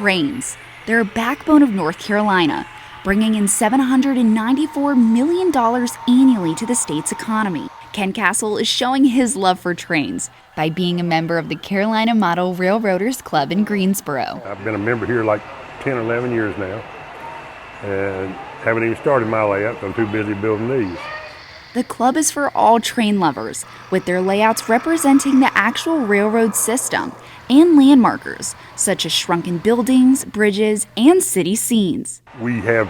trains. They're a backbone of North Carolina, bringing in $794 million annually to the state's economy. Ken Castle is showing his love for trains by being a member of the Carolina Model Railroaders Club in Greensboro. I've been a member here like 10 or 11 years now, and haven't even started my layouts. I'm too busy building these. The club is for all train lovers, with their layouts representing the actual railroad system and landmarkers, such as shrunken buildings, bridges, and city scenes. We have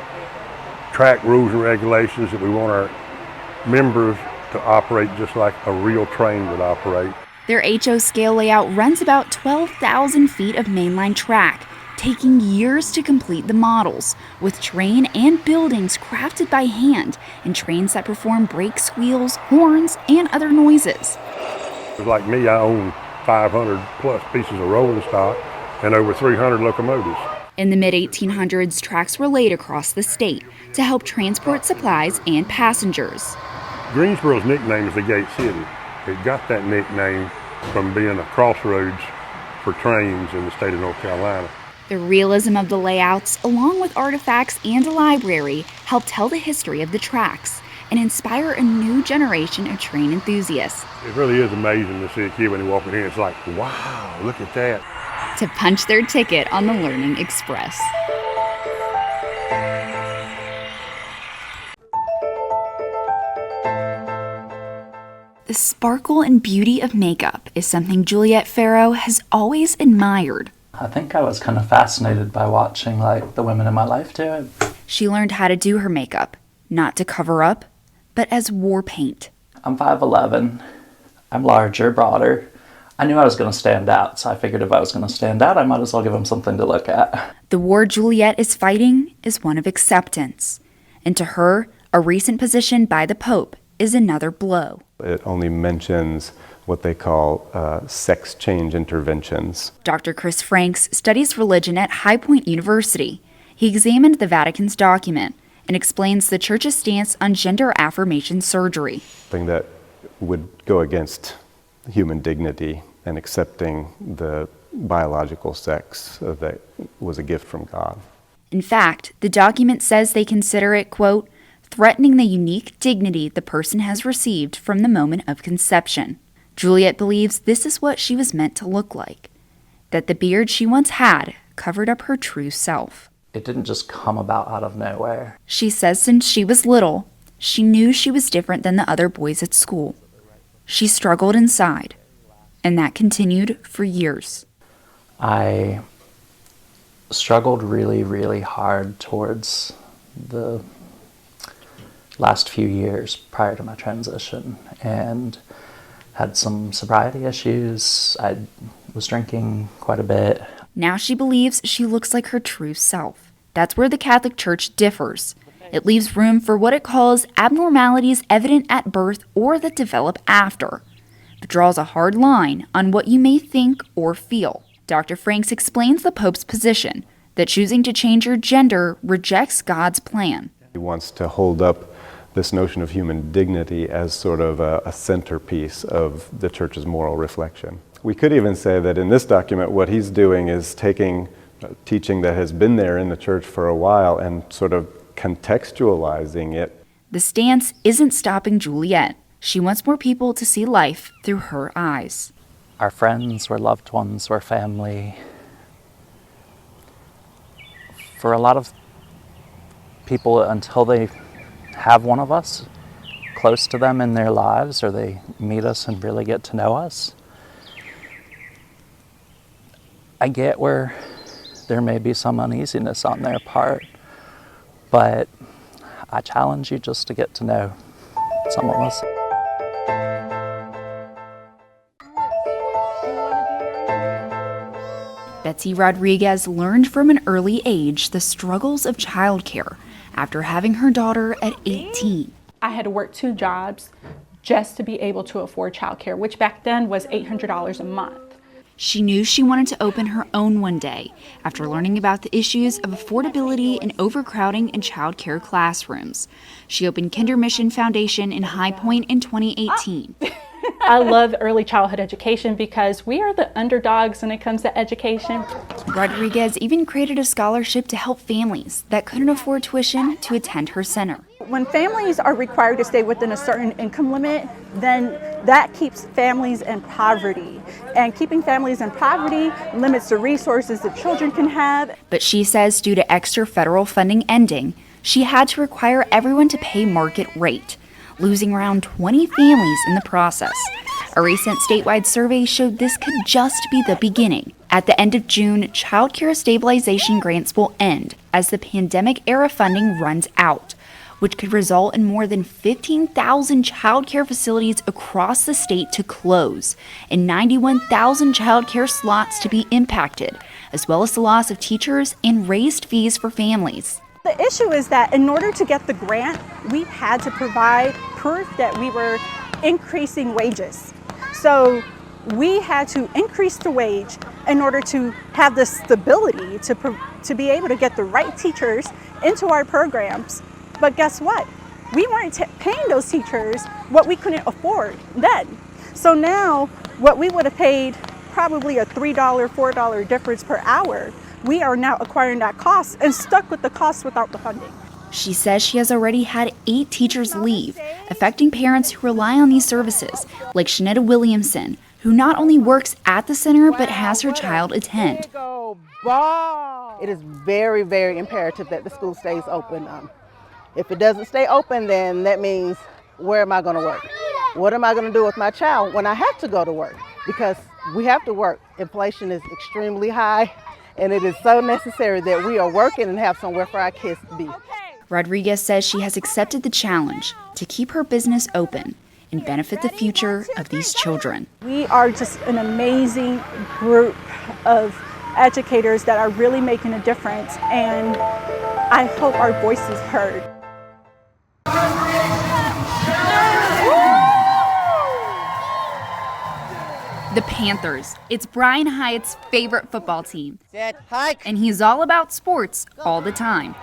track rules and regulations that we want our members to operate just like a real train would operate. Their HO scale layout runs about 12,000 feet of mainline track, taking years to complete the models, with train and buildings crafted by hand and trains that perform brakes, wheels, horns, and other noises. Like me, I own 500 plus pieces of rolling stock and over 300 locomotives. In the mid-1800s, tracks were laid across the state to help transport supplies and passengers. Greensboro's nickname is the Gate City. It got that nickname from being a crossroads for trains in the state of North Carolina. The realism of the layouts, along with artifacts and a library, help tell the history of the tracks and inspire a new generation of train enthusiasts. It really is amazing to see a kid when they walk in here. It's like, wow, look at that. To punch their ticket on the Learning Express. The sparkle and beauty of makeup is something Juliette Farrow has always admired. I think I was kind of fascinated by watching the women in my life do it. She learned how to do her makeup, not to cover up, but as war paint. I'm 5'11". I'm larger, broader. I knew I was going to stand out, so I figured if I was going to stand out, I might as well give them something to look at. The war Juliette is fighting is one of acceptance. And to her, a recent position by the Pope is another blow. It only mentions what they call sex change interventions. Dr. Chris Franks studies religion at High Point University. He examined the Vatican's document and explains the Church's stance on gender affirmation surgery. Something that would go against human dignity and accepting the biological sex that was a gift from God. In fact, the document says they consider it, quote, threatening the unique dignity the person has received from the moment of conception. Juliette believes this is what she was meant to look like, that the beard she once had covered up her true self. It didn't just come about out of nowhere. She says since she was little, she knew she was different than the other boys at school. She struggled inside, and that continued for years. I struggled really, really hard towards the last few years prior to my transition, and had some sobriety issues. I was drinking quite a bit. Now she believes she looks like her true self. That's where the Catholic Church differs. It leaves room for what it calls abnormalities evident at birth or that develop after, but draws a hard line on what you may think or feel. Dr. Franks explains the Pope's position that choosing to change your gender rejects God's plan. He wants to hold up this notion of human dignity as sort of a centerpiece of the Church's moral reflection. We could even say that in this document, what he's doing is taking teaching that has been there in the Church for a while and sort of contextualizing it. The stance isn't stopping Juliette. She wants more people to see life through her eyes. Our friends, we're loved ones, we're family. For a lot of people, until they have one of us close to them in their lives, or they meet us and really get to know us, I get where there may be some uneasiness on their part, but I challenge you just to get to know some of us. Betsy Rodriguez learned from an early age the struggles of childcare after having her daughter at 18. I had to work 2 jobs just to be able to afford childcare, which back then was $800 a month. She knew she wanted to open her own one day after learning about the issues of affordability and overcrowding in childcare classrooms. She opened Kinder Mission Foundation in High Point in 2018. I love early childhood education because we are the underdogs when it comes to education. Rodriguez even created a scholarship to help families that couldn't afford tuition to attend her center. When families are required to stay within a certain income limit, then that keeps families in poverty. And keeping families in poverty limits the resources that children can have. But she says due to extra federal funding ending, she had to require everyone to pay market rate, losing around 20 families in the process. A recent statewide survey showed this could just be the beginning. At the end of June, child care stabilization grants will end as the pandemic-era funding runs out, which could result in more than 15,000 child care facilities across the state to close and 91,000 child care slots to be impacted, as well as the loss of teachers and raised fees for families. The issue is that in order to get the grant, we had to provide proof that we were increasing wages. So we had to increase the wage in order to have the stability to be able to get the right teachers into our programs. But guess what? We weren't paying those teachers what we couldn't afford then. So now what we would have paid probably a $3, $4 difference per hour, we are now acquiring that cost and stuck with the cost without the funding. She says she has already had 8 teachers leave, affecting parents who rely on these services, like Shanetta Williamson, who not only works at the center but has her child attend. It is very, very imperative that the school stays open. If it doesn't stay open, then that means where am I going to work? What am I going to do with my child when I have to go to work? Because we have to work. Inflation is extremely high, and it is so necessary that we are working and have somewhere for our kids to be. Rodriguez says she has accepted the challenge to keep her business open and benefit the future of these children. We are just an amazing group of educators that are really making a difference, and I hope our voice is heard. The Panthers. It's Brian Hyatt's favorite football team. And he's all about sports all the time.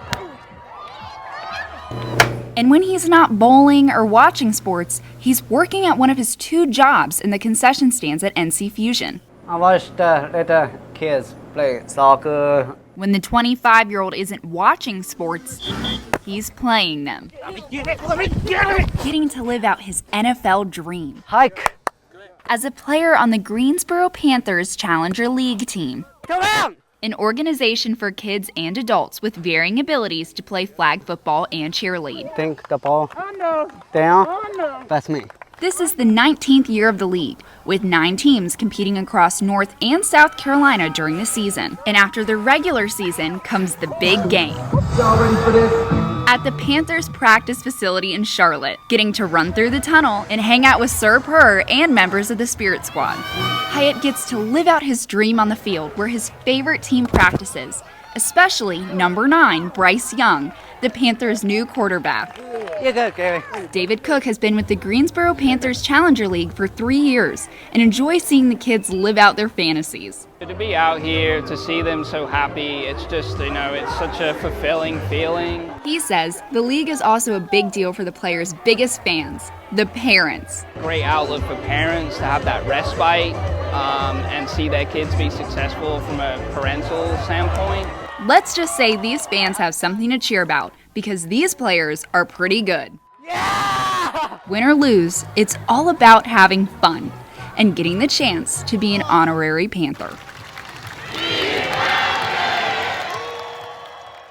And when he's not bowling or watching sports, he's working at one of his 2 jobs in the concession stands at NC Fusion. I watched little kids play soccer. When the 25-year-old isn't watching sports, he's playing them. Getting to live out his NFL dream. Hike. As a player on the Greensboro Panthers Challenger League team. Come on! An organization for kids and adults with varying abilities to play flag football and cheerlead. Think the ball down. That's me. This is the 19th year of the league, with 9 teams competing across North and South Carolina during the season. And after the regular season comes the big game. Y'all ready for this? At the Panthers practice facility in Charlotte, getting to run through the tunnel and hang out with Sir Purr and members of the Spirit Squad. Hyatt gets to live out his dream on the field where his favorite team practices, especially number 9, Bryce Young, the Panthers' new quarterback. You're good, Gary. David Cook has been with the Greensboro Panthers Challenger League for 3 years and enjoys seeing the kids live out their fantasies. To be out here, to see them so happy, it's just, it's such a fulfilling feeling. He says the league is also a big deal for the players' biggest fans, the parents. Great outlook for parents to have that respite and see their kids be successful from a parental standpoint. Let's just say these fans have something to cheer about because these players are pretty good. Yeah! Win or lose, it's all about having fun and getting the chance to be an honorary Panther.